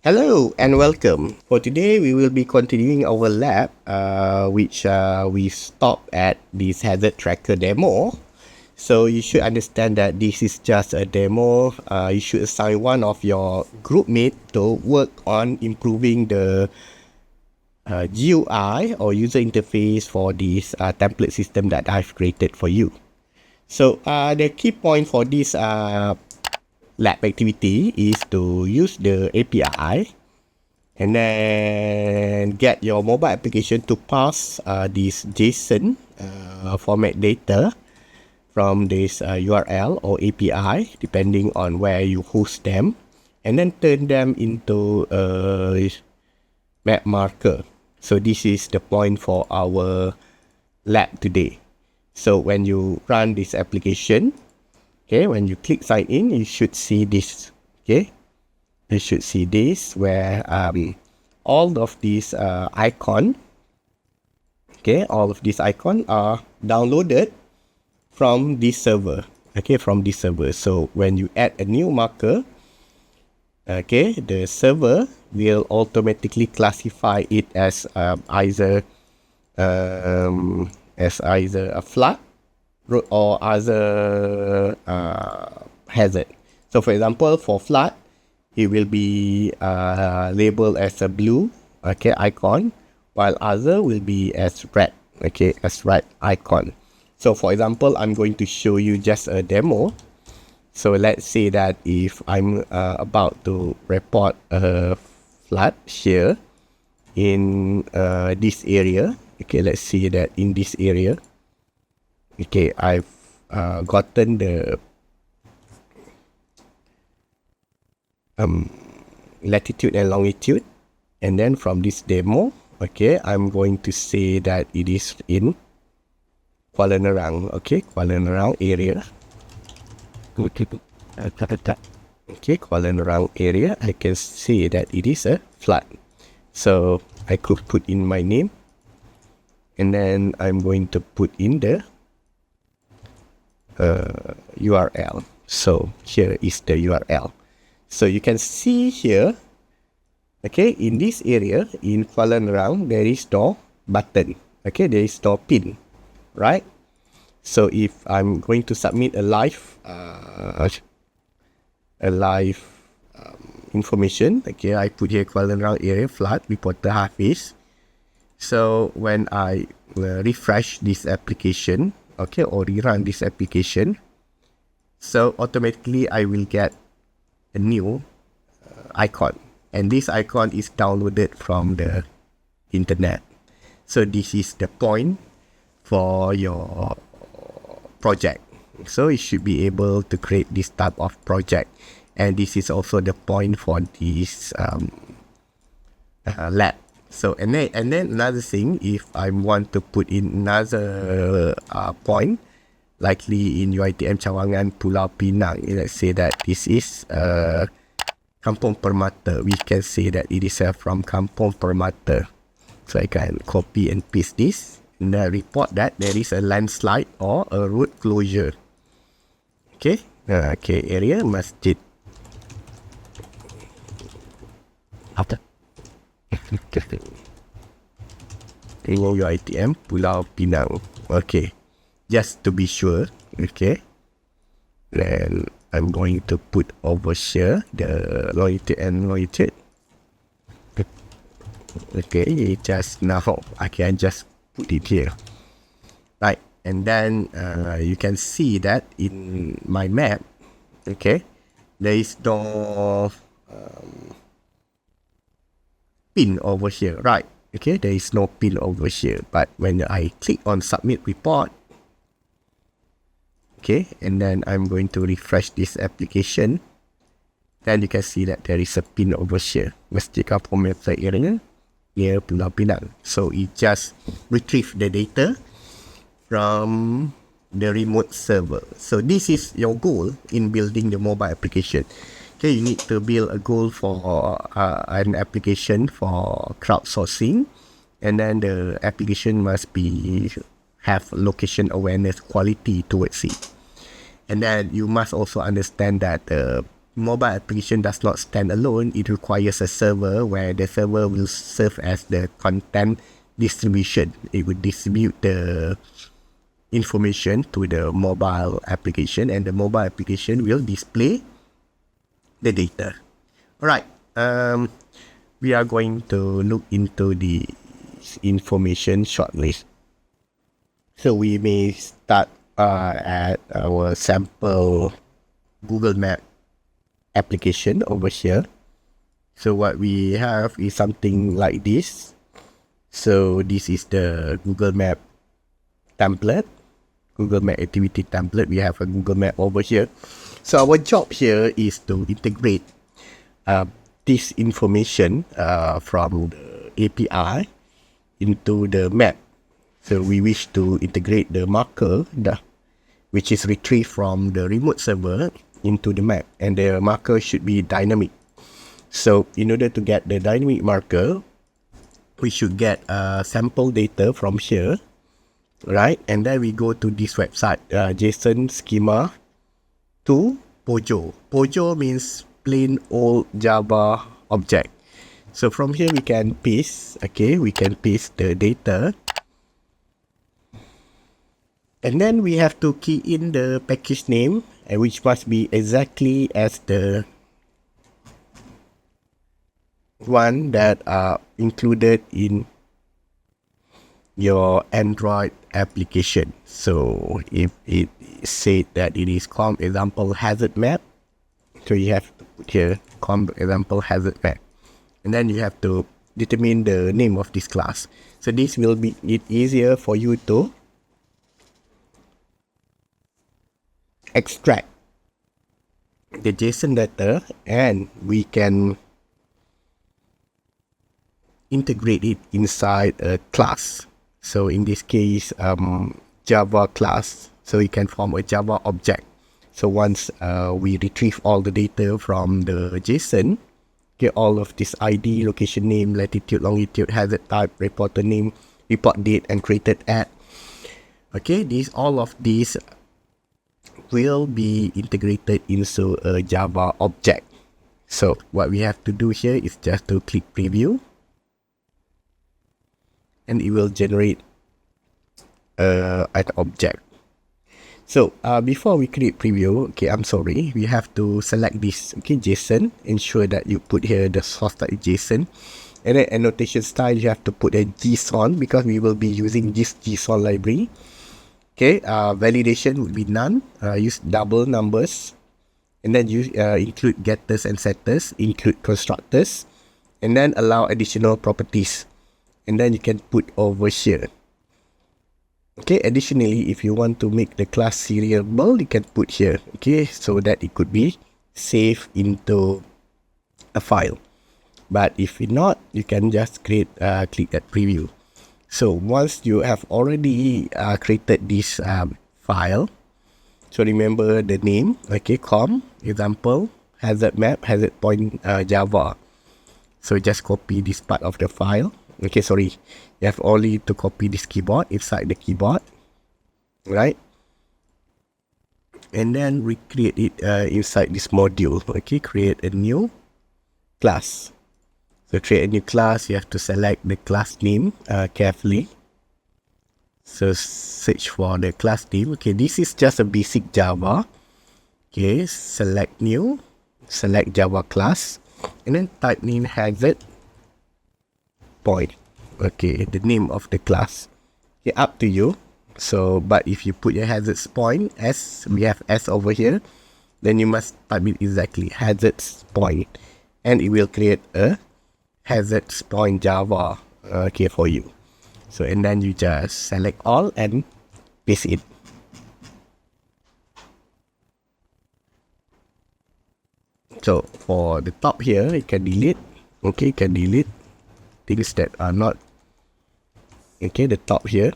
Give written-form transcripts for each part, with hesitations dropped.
Hello and welcome. For today, we will be continuing our lab, which we stopped at this hazard tracker demo. So you should understand that this is just a demo. You should assign one of your group mate to work on improving the GUI or user interface for this template system that I've created for you. So the key point for this lab activity is to use the API and then get your mobile application to pass this JSON format data from this URL or API depending on where you host them, and then turn them into a map marker. So this is the point for our lab today. So when you run this application, okay, when you click sign in, you should see this. Okay, you should see this where all of these icon, okay, all of these icon are downloaded from this server. Okay, from this server. So when you add a new marker, okay, the server will automatically classify it as either a flood or other hazard. So for example, for flood, it will be labeled as a blue, okay, icon, while other will be as red, okay, as red icon. So for example, I'm going to show you just a demo. So let's say that if I'm about to report a flood here in this area, okay, let's see that in this area, okay, I've gotten the latitude and longitude, and then from this demo, okay, I'm going to say that it is in Kuala Nerang, okay, Kuala Nerang area. Okay, Kuala Nerang area, I can see that it is a flood. So I could put in my name, and then I'm going to put in the URL. So here is the URL. So you can see here, okay, in this area in Kuala Nerang, there is no button, okay, there is no pin, right? So if I'm going to submit a live information, okay, I put here Kuala Nerang area flood reporter Hafiz. So when I refresh this application, okay, or rerun this application, so automatically I will get a new icon, and this icon is downloaded from the internet. So this is the point for your project. So you should be able to create this type of project, and this is also the point for this lab. So and then another thing, if I want to put in another point, likely in UiTM Cawangan Pulau Pinang, let's say that this is Kampung Permata. We can say that it is from Kampung Permata. So I can copy and paste this and report that there is a landslide or a road closure. Okay, okay, area masjid. After UiTM Pulau Pinang. Okay, just to be sure, okay, then I'm going to put over here the longitude and longitude. Okay, just now I can just put it here, right? And then you can see that in my map, okay, there is no pin over here, right? Okay, there is no pin over here, but when I click on submit report, okay, and then I'm going to refresh this application, then you can see that there is a pin over here, Masjid Kampung Permata area near Pulau Pinang. So it just retrieve the data from the remote server. So this is your goal in building the mobile application. Okay, you need to build a goal for an application for crowdsourcing, and then the application must have location awareness quality towards it. And then you must also understand that mobile application does not stand alone. It requires a server where the server will serve as the content distribution. It will distribute the information to the mobile application, and the mobile application will display the data. Alright, we are going to look into the information shortly. So we may start at our sample Google Map application over here. So what we have is something like this. So this is the Google Map template, Google Map activity template. We have a Google Map over here. So our job here is to integrate this information from the API into the map. So we wish to integrate the marker, which is retrieved from the remote server, into the map, and the marker should be dynamic. So in order to get the dynamic marker, we should get sample data from here, right? And then we go to this website, JSON schema to Pojo. Pojo means plain old Java object. So from here we can paste, we can paste the data. And then we have to key in the package name, which must be exactly as the one that are included in your Android application. So if it said that it is com example hazard map, so you have to put here com example hazard map, and then you have to determine the name of this class. So this will be it easier for you to extract the JSON data, and we can integrate it inside a class. So in this case, Java class. So we can form a Java object. So once we retrieve all the data from the JSON, all of this ID, location name, latitude, longitude, hazard type, reporter name, report date, and created at. All of these will be integrated into a Java object. So what we have to do here is just to click preview, and it will generate an object. So before we create preview, we have to select this JSON. Ensure that you put here the source type JSON, and then annotation style you have to put a JSON, because we will be using this JSON library. Validation would be none. Use double numbers, and then you include getters and setters, include constructors, and then allow additional properties, and then you can put over here. Additionally, if you want to make the class seriable, you can put here, so that it could be saved into a file. But if not, you can just click that preview. So once you have already created this file, so remember the name, com example hazard map hazard point Java. So just copy this part of the file. You have only to copy this keyboard inside the keyboard, right? And then recreate it inside this module. Create a new class. So create a new class, you have to select the class name carefully. So search for the class name. This is just a basic Java. Select new, select Java class, and then type name hazard point. The name of the class. Up to you. So, but if you put your hazards point S, we have S over here, then you must type it exactly hazards point, and it will create a hazards point Java for you. So, and then you just select all and paste it. So for the top here, you can delete. You can delete things that are not the top here.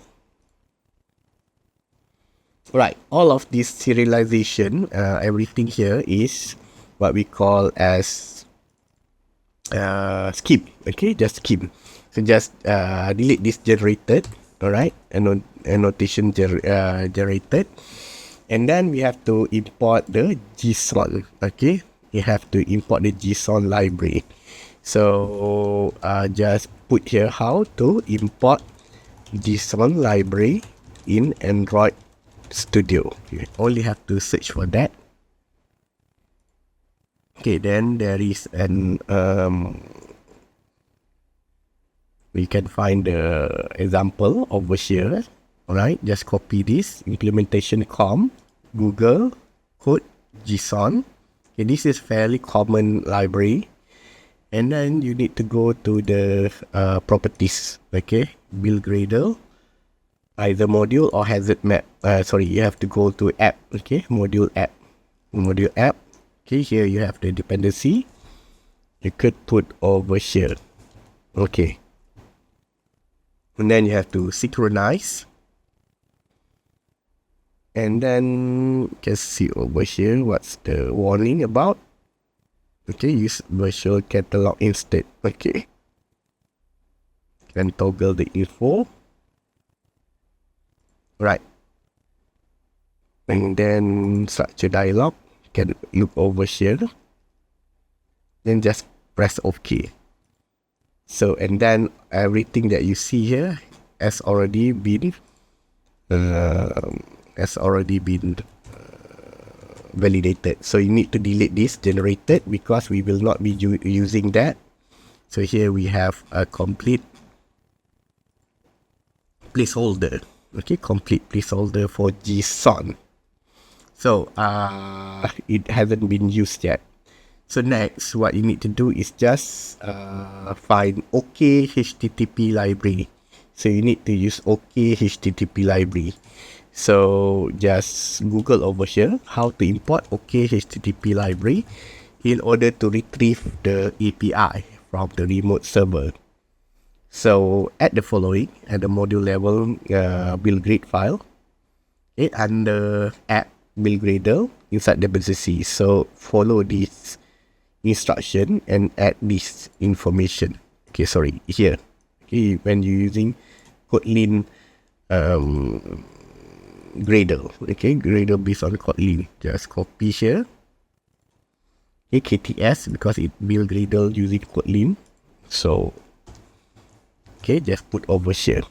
Right, all of this serialization, everything here is what we call as skip. Just skip. So just delete this generated. Alright, annotation generated, and then we have to import the JSON. you have to import the JSON library. So just put here how to import JSON library in Android Studio. You only have to search for that. Okay, then there is an we can find the example over here. Alright, just copy this implementation com Google code JSON. Okay, this is fairly common library. And then you need to go to the properties. Okay, build Gradle, either module or hazard map. You have to go to app. Okay, module app. Okay, here you have the dependency. You could put over here. Okay. And then you have to synchronize. And then you can see over here what's the warning about. Okay, use virtual catalog instead. Okay. Can toggle the info. Right. And then structure dialog. Can look over here. Then just press OK. So, and then everything that you see here has already been validated. So you need to delete this generated because we will not be using that. So here we have a complete placeholder. Okay, complete placeholder for JSON. So it hasn't been used yet. So next, what you need to do is just find OK HTTP library. So you need to use OK HTTP library. So just Google over here how to import OK HTTP library in order to retrieve the API from the remote server. So add the following at the module level build grid file. Okay, under app build Gradle inside dependency. So follow this instruction and add this information. Okay, sorry, here. Okay, when you're using Kotlin Gradle. Okay, Gradle based on Kotlin. Just copy here. Okay, KTS because it build Gradle using Kotlin. So okay, just put over here.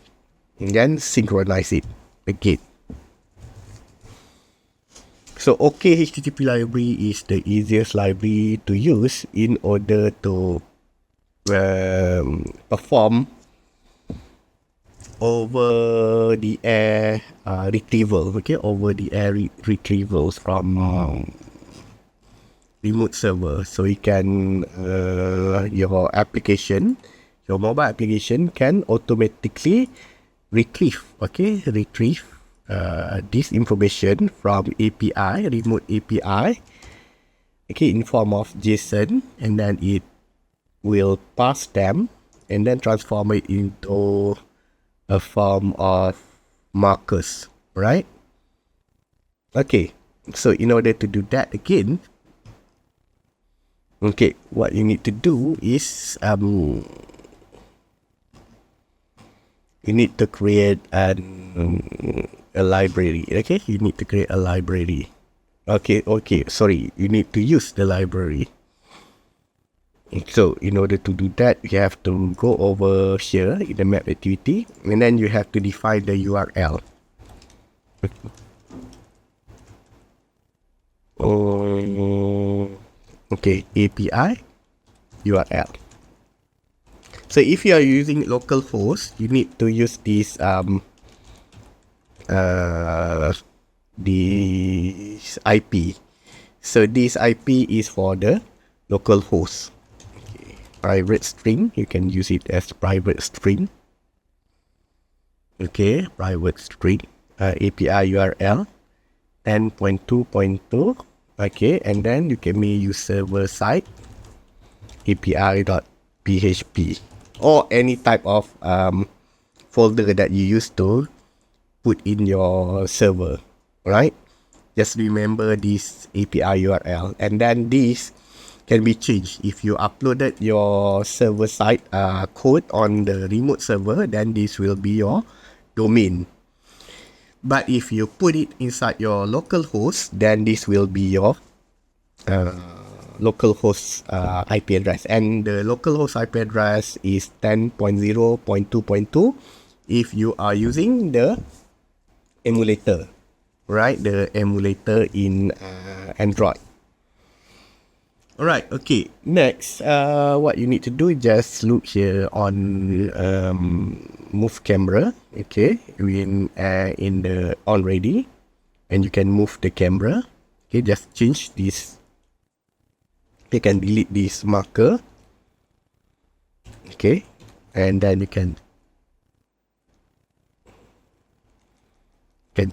And then synchronize it again. So OK HTTP library is the easiest library to use in order to perform over the air retrieval. Okay, over the air retrievals from remote server. So you can your application, your mobile application can automatically retrieve. Okay, retrieve this information from API, remote API, okay, in form of JSON, and then it will pass them and then transform it into a form of markers, right? Okay, so in order to do that again, okay, what you need to do is you need to create a library. Okay, you need to create a library. Okay, sorry, you need to use the library. So in order to do that, you have to go over here in the map activity, and then you have to define the URL. Okay, API URL. So if you are using localhost, you need to use this IP. So this IP is for the localhost. Okay. Private string, you can use it as private string. Okay, private string. API URL 10.2.2. Okay, and then you can use server side API.php or any type of folder that you use to put in your server, right? Just remember this API URL, and then this can be changed. If you uploaded your server side code on the remote server, then this will be your domain. But if you put it inside your local host, then this will be your localhost IP address, and the localhost IP address is 10.0.2.2 if you are using the emulator, right? The emulator in Android. Alright, okay. Next, what you need to do is just look here on move camera, okay, in the already, and you can move the camera. Okay, just change this. You can delete this marker. Okay, and then you can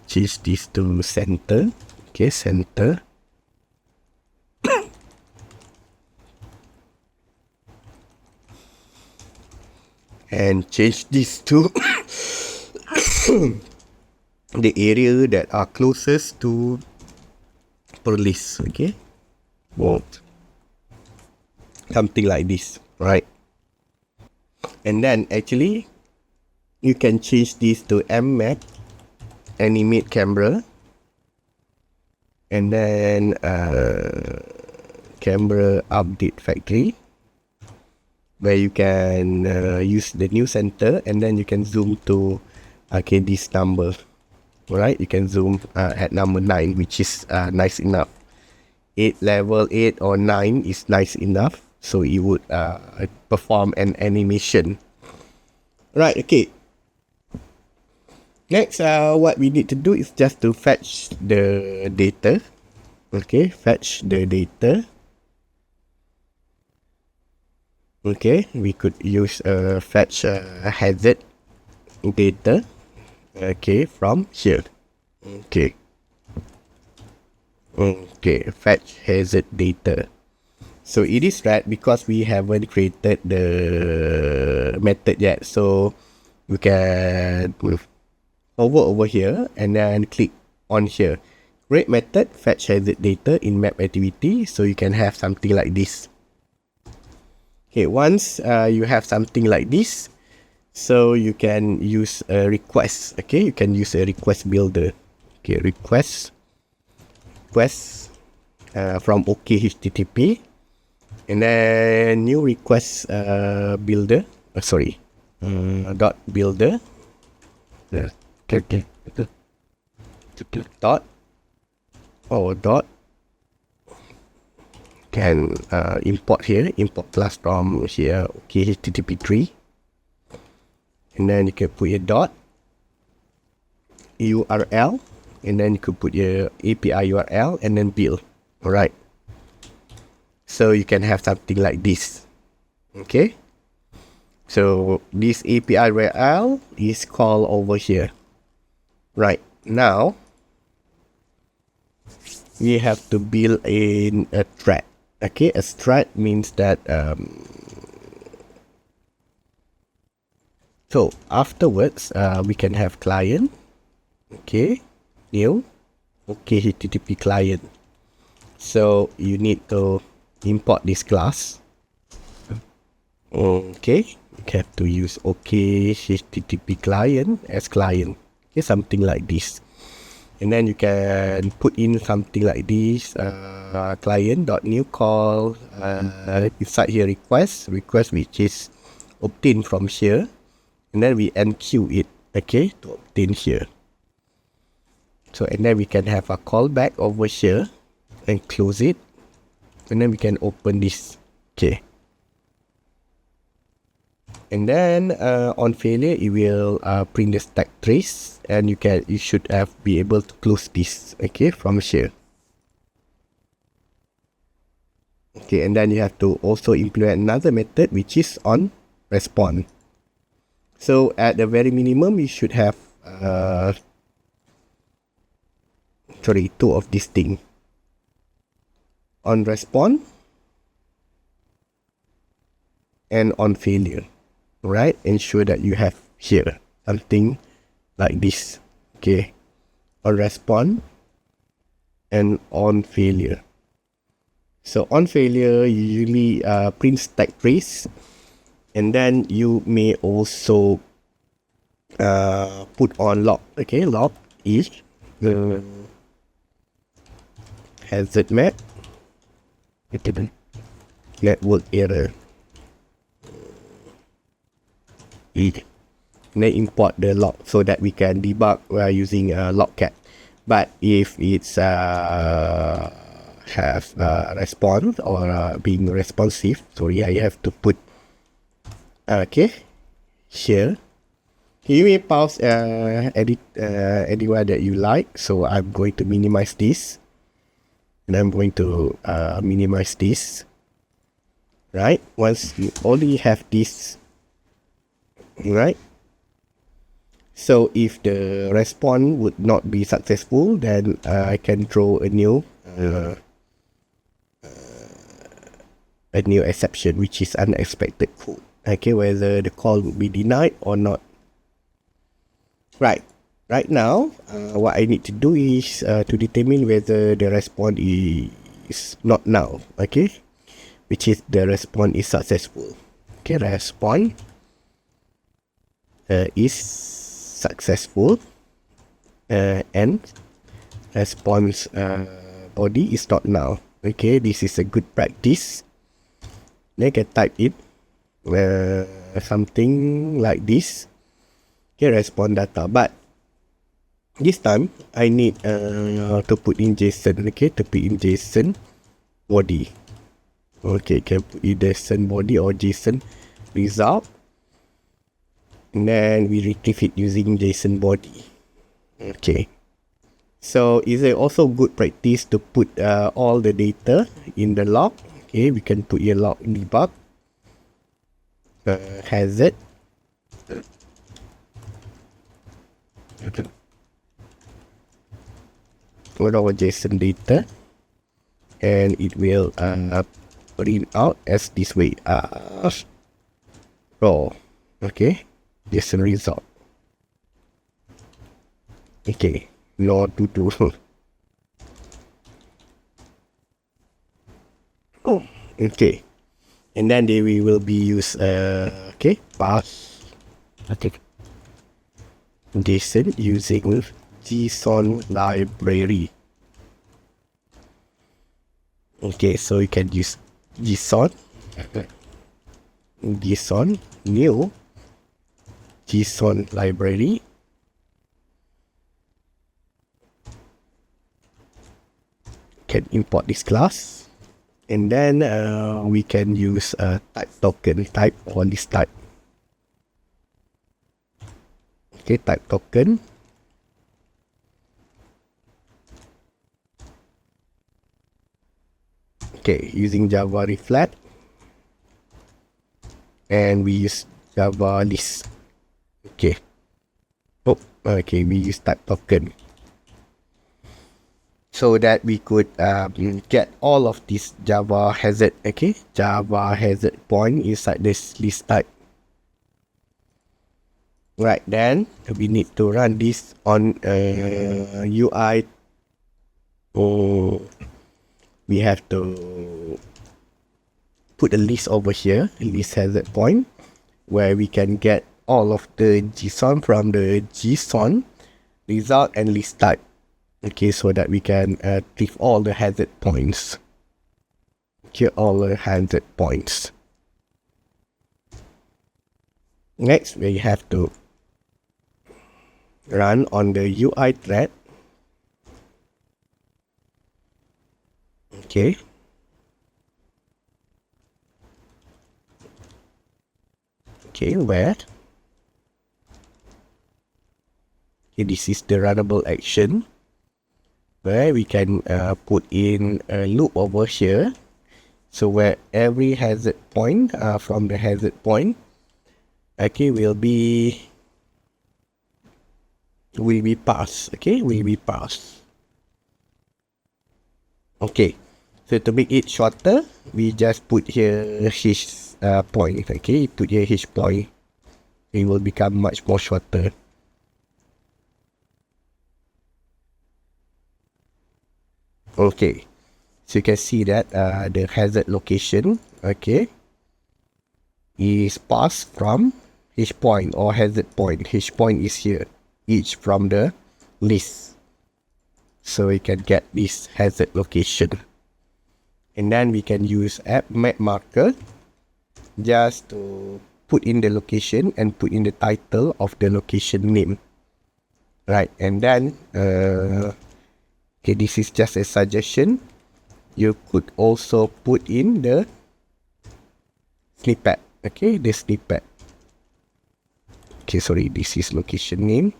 change this to center. Okay, center. And change this to the area that are closest to police. Okay, something like this, right? And then actually you can change this to mmap, animate camera, and then camera update factory, where you can use the new center, and then you can zoom to this number. Alright, you can zoom at number 9, which is nice enough. Level 8 or 9 is nice enough, so it would perform an animation. Right, okay. Next, what we need to do is just to fetch the data. Okay, fetch the data. Okay, we could use fetch hazard data. Okay, from here. Okay. Okay, fetch hazard data. So it is right because we haven't created the method yet. So we can move over here and then click on here. Create method fetch hazard data in map activity. So you can have something like this. Okay, once you have something like this, so you can use a request. Okay, you can use a request builder. Okay, request from OK HTTP, and then new request builder. Dot builder. Okay. Dot. Dot. Can import here. Import class from here. OK HTTP 3. And then you can put your dot URL, and then you could put your API URL and then build. Alright. So you can have something like this. Okay. So this API URL is called over here. Right. Now we have to build in a thread. Okay. A thread means that so afterwards, we can have client, okay, new, okay, HTTP client. So you need to import this class. Okay, you have to use okay HTTP client as client. Okay, something like this. And then you can put in something like this, client.new call, inside here request which is obtained from here. And then we enqueue it, okay, to obtain here. So, and then we can have a callback over here and close it. And then we can open this, okay. And then on failure, it will print the stack trace, and you should be able to close this, okay, from here. Okay, and then you have to also implement another method which is on response. So at the very minimum, you should have two of this thing. On response and on failure. Right? Ensure that you have here something like this. Okay. On response and on failure. So on failure, you usually print stack trace. And then you may also put on log. Okay, log is the hazard map network error. Then import the log so that we can debug using logcat. But if it's have response or being responsive, sorry, I have to put here. You may pause edit anywhere that you like. So I'm going to minimize this, and I'm going to minimize this. Right, once you only have this, right? So if the response would not be successful, then I can throw a new exception, which is unexpected code. Okay, whether the call will be denied or not. Right now, what I need to do is to determine whether the response is not null. Okay, which is the response is successful. Okay, response is successful and response body is not null. Okay, this is a good practice. Then I can type it something like this. Okay, response data, but this time I need to put in JSON. Okay, to put in JSON body. Okay, can put in JSON body or JSON result, and then we retrieve it using JSON body. Okay, so is it also good practice to put all the data in the log? Okay, we can put your log debug hazard. Put our JSON data, and it will print out as this way raw. Okay, JSON result. Okay, no tutorial. Oh, okay, and then we will be use pass JSON using JSON library. Okay, so you can use JSON new JSON library. Can import this class, and then we can use type token type on this type. Okay, type token. Okay, using Java reflect, and we use Java list. Okay. Oh, okay, we use type token, so that we could get all of this Java hazard. Okay, Java hazard point inside this list type. Right, then we need to run this on UI. We have to put a list over here, list hazard point, where we can get all of the JSON from the JSON result and list type. Okay, so that we can retrieve all the hazard points. Okay, all the hazard points. Next, we have to run on the UI thread. Okay. Okay, where? Okay, this is the runnable action, where we can put in a loop over here. So where every hazard point from the hazard point, okay, will be passed. Okay, will be passed. Okay, so to make it shorter, we just put here his point. Okay, put here his point. It will become much more shorter. Okay, so you can see that the hazard location, okay, is passed from his point or hazard point. His point is here, each from the list. So we can get this hazard location. And then we can use app map marker just to put in the location and put in the title of the location name. Right, and then okay, this is just a suggestion. You could also put in the snippet. Okay, the snippet. Okay, sorry, this is location name.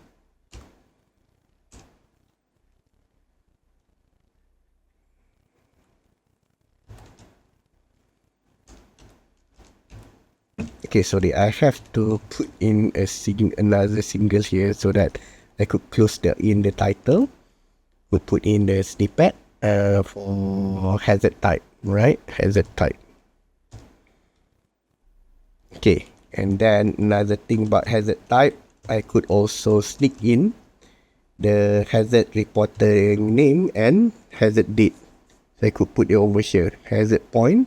Okay, sorry, I have to put in another single here so that I could close in the title. We put in the snippet for hazard type, right? Hazard type. Okay, and then another thing about hazard type, I could also sneak in the hazard reporter name and hazard date. So I could put it over here, hazard point,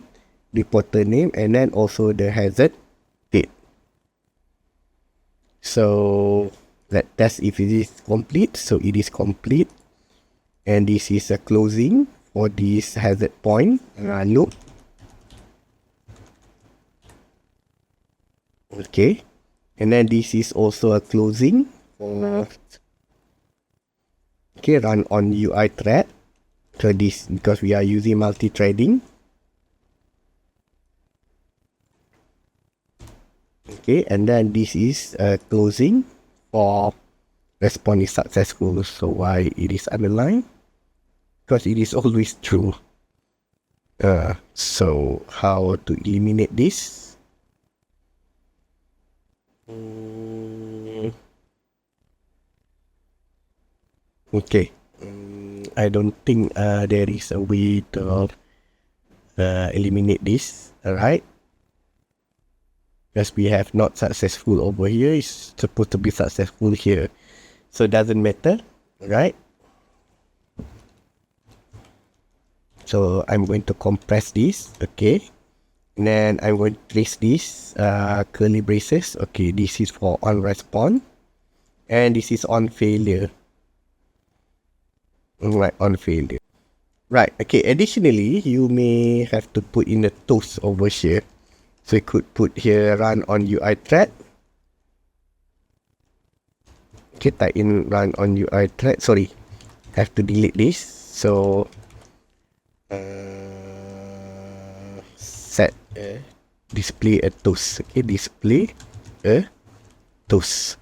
reporter name, and then also the hazard date. So let's test if it is complete. So it is complete, and this is a closing for this hazard point loop. Okay, and then this is also a closing for run on UI thread. So this, because we are using multi-threading. Okay, and then this is a closing for response is successful. So why it is underlined? Because it is always true. So how to eliminate this? Okay, I don't think there is a way to eliminate this. Alright, because we have not successful over here, it's supposed to be successful here, so it doesn't matter, right? So I'm going to compress this. Okay, and then I'm going to trace this curly braces. Okay, this is for on response, and this is on failure. Right, on failure. Right, okay, additionally, you may have to put in the toast over here. So you could put here run on UI thread. Okay, type in run on UI thread. Sorry, have to delete this. So set display a toast. Okay, display a toast.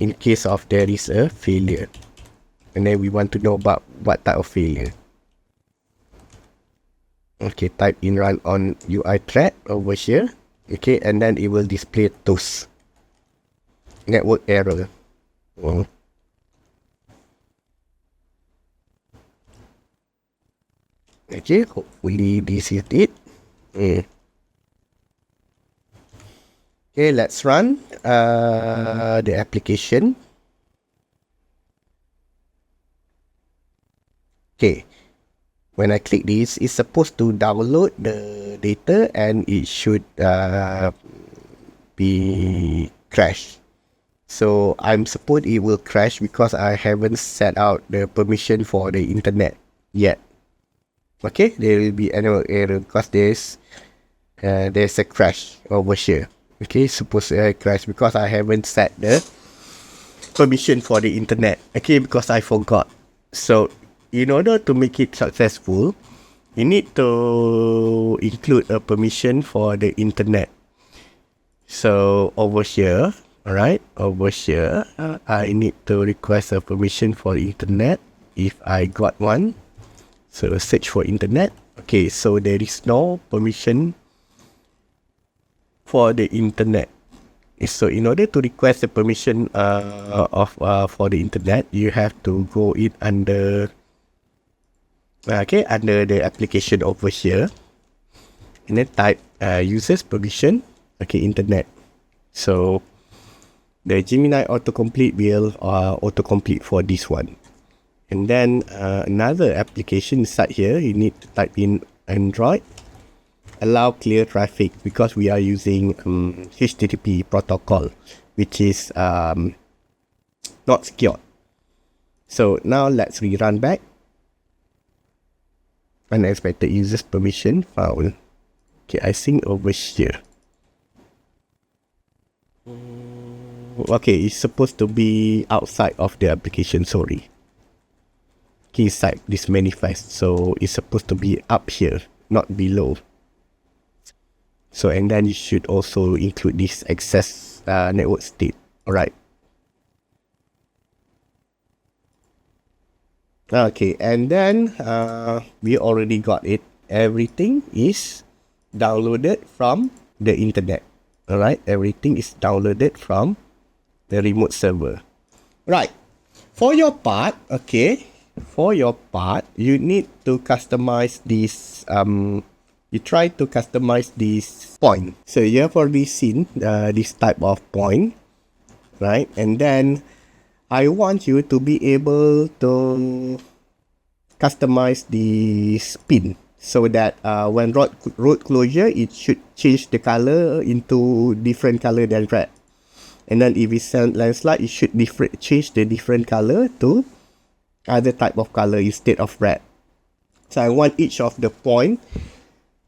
In case of there is a failure, and then we want to know about what type of failure. Okay, type in run on UI thread over here. Okay, and then it will display toast. Network error. Oh. Okay, hopefully this is it. Okay, let's run the application. Okay, when I click this, it's supposed to download the data and it should be crashed. So I'm supposed it will crash because I haven't set out the permission for the internet yet. Okay, there will be another error because there's a crash over here. Okay, suppose I crash because I haven't set the permission for the internet. Okay, because I forgot. So in order to make it successful, you need to include a permission for the internet. So over here, alright, over here, I need to request a permission for the internet if I got one. So search for internet. Okay, so there is no permission for the internet. So in order to request the permission for the internet, you have to go in under under the application over here, and then type users permission. Okay, internet. So the Gemini autocomplete will autocomplete for this one. And then another application inside here, you need to type in Android. Allow clear traffic because we are using HTTP protocol, which is not secure. So now let's rerun back. unexpected users permission found. Okay, I think over here. Okay, it's supposed to be outside of the application, sorry. Okay, inside this manifest, so it's supposed to be up here, not below. So, and then you should also include this access network state. Alright. Okay, and then we already got it. Everything is downloaded from the internet. Alright, everything is downloaded from the remote server. Right, for your part, okay, for your part, you need to customize this, you try to customize this point. So you have already seen this type of point, right? And then I want you to be able to customize the spin so that when road closure, it should change the color into different color than red. And then if it's landslide, it should change the different color to other type of color instead of red. So I want each of the point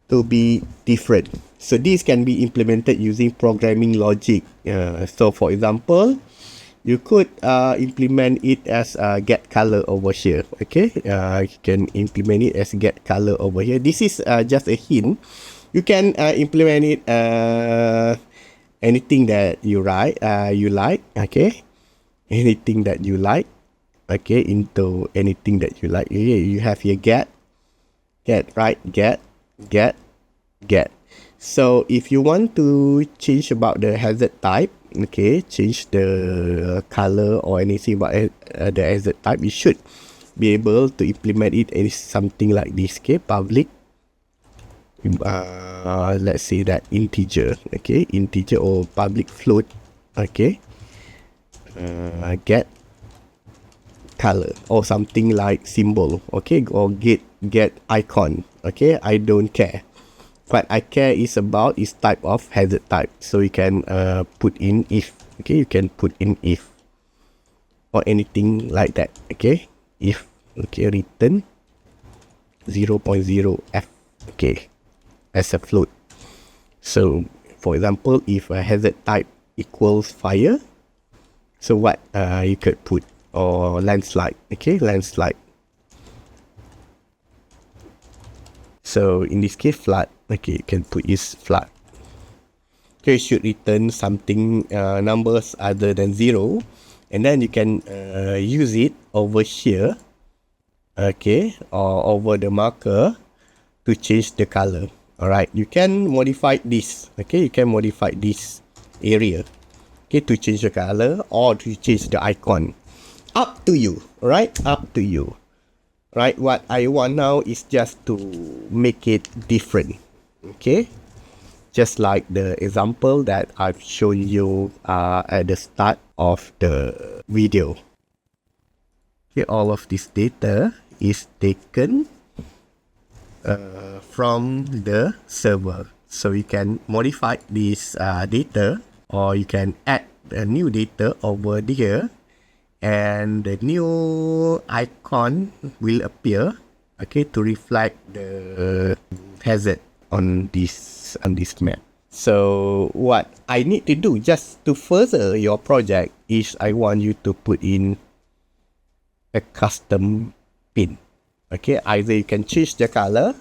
to be different. So this can be implemented using programming logic. So for example, you could implement it as get color over here. Okay, you can implement it as get color over here. This is just a hint. You can implement it anything that you like. Okay, anything that you like. Okay, into anything that you like. Here you have here get, right, get. So if you want to change about the hazard type, okay, change the color or anything about the hazard type, you should be able to implement it as something like this. Okay, public, let's say that integer, okay, integer or public float, okay, get color or something like symbol, okay, or get icon. Okay, I don't care. What I care is about is type of hazard type. So you can put in if. Okay, you can put in if or anything like that. Okay, if. Okay, return 0.0f. Okay, as a float. So for example, if a hazard type equals fire, so what you could put, or landslide. Okay, landslide. So in this case, flood. Okay, you can put is flood. Okay, you should return something numbers other than 0, and then you can use it over here. Okay, or over the marker to change the color. Alright, you can modify this. Okay, you can modify this area. Okay, to change the color or to change the icon. Up to you. Alright, up to you. Right, what I want now is just to make it different. Okay, just like the example that I've shown you at the start of the video. Okay, all of this data is taken from the server. So you can modify this data, or you can add a new data over here, and the new icon will appear, okay, to reflect the hazard on this map. So what I need to do just to further your project is I want you to put in a custom pin. Okay, either you can change the color,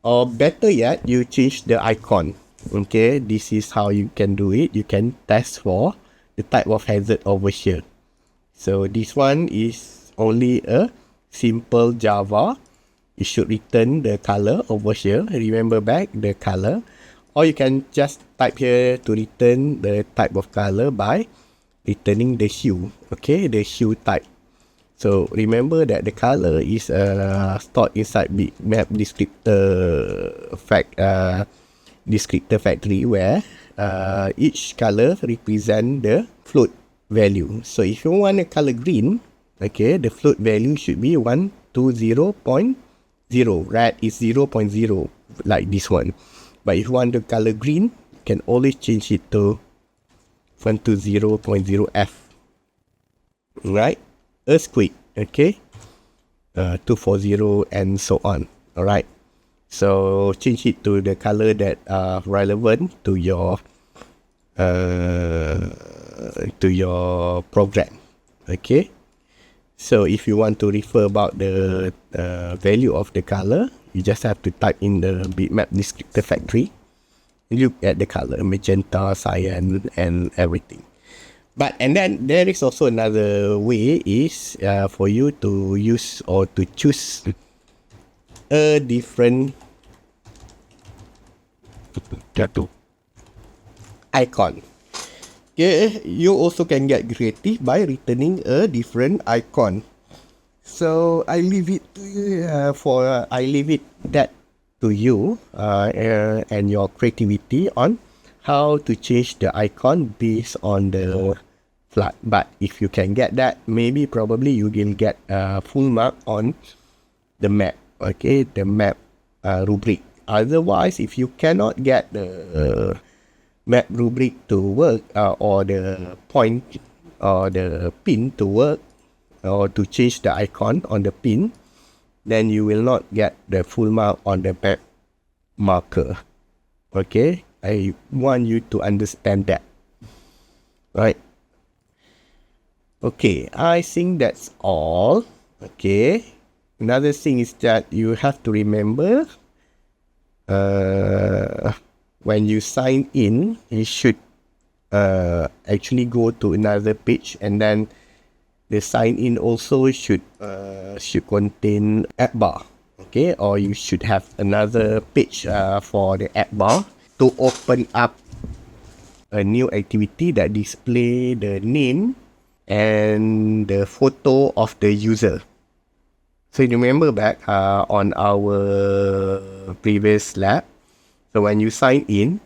or better yet, you change the icon. Okay, this is how you can do it. You can test for the type of hazard over here. So this one is only a simple Java. You should return the color over here. Remember back the color. Or you can just type here to return the type of color by returning the hue. Okay, the hue type. So remember that the color is stored inside bitmap descriptor factory, where each color represent the float value. So if you want a color green, okay, the float value should be 120.0. Red is 0.0, like this one. But if you want the color green, you can always change it to 120.0f. Right? Earthquake, okay, 240 and so on. Alright, so change it to the color that are relevant to your program. Okay, so if you want to refer about the value of the color, you just have to type in the bitmap descriptor factory. Look at the color, magenta, cyan, and everything. But and then there is also another way is for you to use or to choose a different icon. Okay, you also can get creative by returning a different icon. So I leave it to you, to you and your creativity on how to change the icon based on the flood. But if you can get that, maybe probably you will get a full mark on the map. Okay, the map rubric. Otherwise, if you cannot get the map rubric to work or the point or the pin to work or to change the icon on the pin, then you will not get the full mark on the map marker. Okay, I want you to understand that. Right. Okay, I think that's all. Okay, another thing is that you have to remember when you sign in, you should actually go to another page, and then the sign in also should contain app bar. Okay, or you should have another page for the app bar to open up a new activity that display the name and the photo of the user. So you remember back on our previous lab, so when you sign in,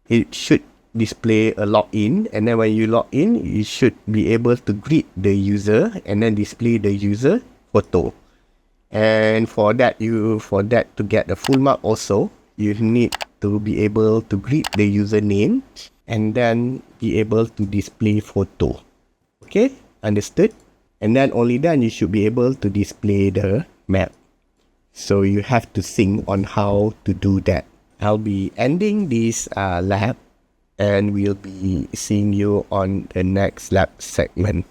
it should display a login, and then when you log in, you should be able to greet the user and then display the user photo. And for that to get the full mark also, you need to be able to greet the username and then be able to display photo. Okay, understood? And then only then you should be able to display the map. So you have to think on how to do that. I'll be ending this lab and we'll be seeing you on the next lab segment.